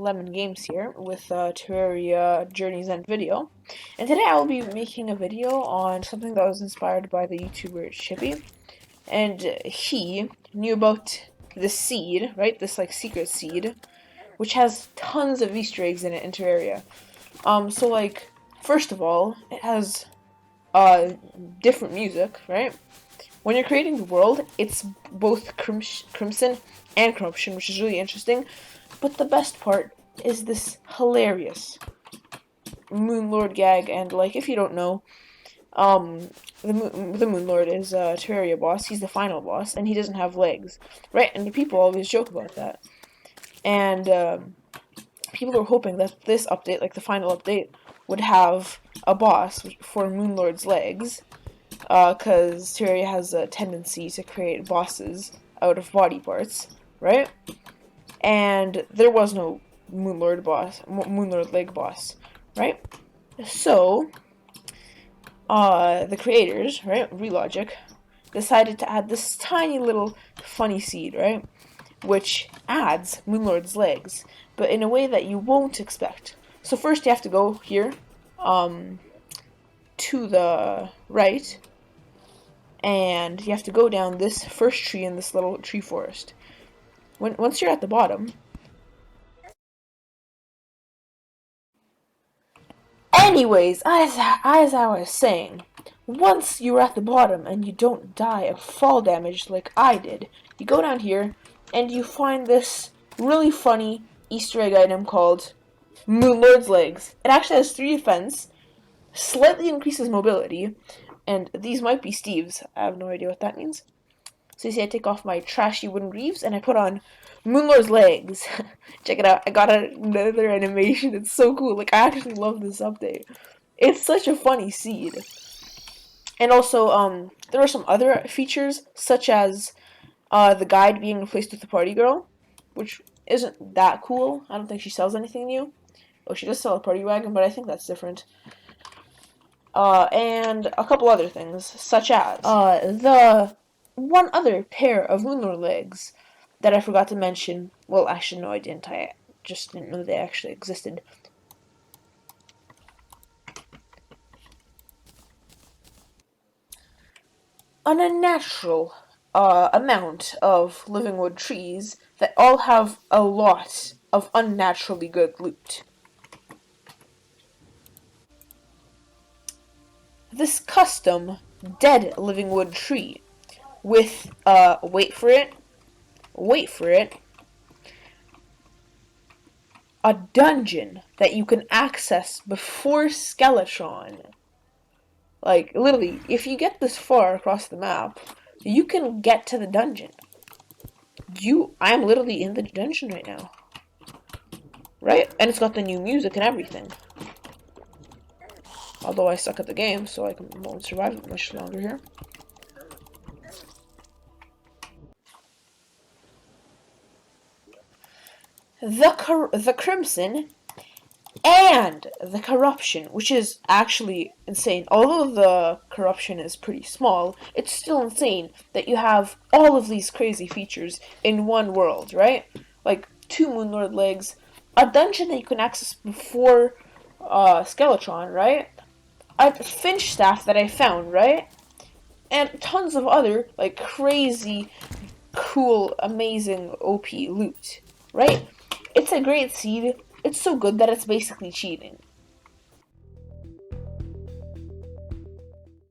Lemon Games here with Terraria Journey's End video. And today I will be making a video on something that was inspired by the YouTuber Chippy. And he knew about the seed, right? This like secret seed, which has tons of Easter eggs in it in Terraria. So like, first of all, it has different music, right? When you're creating the world, it's both crimson and corruption, which is really interesting. But the best part is this hilarious Moonlord gag, and like, if you don't know, the Moonlord is a Terraria boss. He's the final boss, and he doesn't have legs, right? And the people always joke about that. And people are hoping that this update, like the final update, would have a boss for Moonlord's legs, because Terraria has a tendency to create bosses out of body parts, right? And there was no Moonlord leg boss, right? So, the creators, right, Relogic, decided to add this tiny little funny seed, right, which adds Moonlord's legs, but in a way that you won't expect. So first you have to go here, to the right, and you have to go down this first tree in this little tree forest. Once you're at the bottom, anyways, as I was saying, once you're at the bottom and you don't die of fall damage like I did, you go down here and you find this really funny Easter egg item called Moonlord's Legs. It actually has 3 defense, slightly increases mobility, and these might be Steve's. I have no idea what that means. So you see, I take off my trashy wooden greaves and I put on Moonlord's Legs. Check it out. I got another animation. It's so cool. Like, I actually love this update. It's such a funny seed. And also, there are some other features, such as the guide being replaced with the party girl, which isn't that cool. I don't think she sells anything new. Oh, she does sell a party wagon, but I think that's different. And a couple other things, such as the one other pair of Moonlord legs that I forgot to mention. Well, actually, no, I didn't. I just didn't know they actually existed. An unnatural amount of living wood trees that all have a lot of unnaturally good loot. This custom dead living wood tree with, wait for it, a dungeon that you can access before Skeletron. Like, literally, if you get this far across the map, you can get to the dungeon. I'm literally in the dungeon right now. Right? And it's got the new music and everything. Although I suck at the game, so I won't survive much longer here. The Crimson and the Corruption, which is actually insane. Although the Corruption is pretty small, it's still insane that you have all of these crazy features in one world, right? Like 2 Moonlord legs, a dungeon that you can access before Skeletron, right? A Finch staff that I found, right? And tons of other, like, crazy, cool, amazing OP loot, right? It's a great seed. It's so good that it's basically cheating.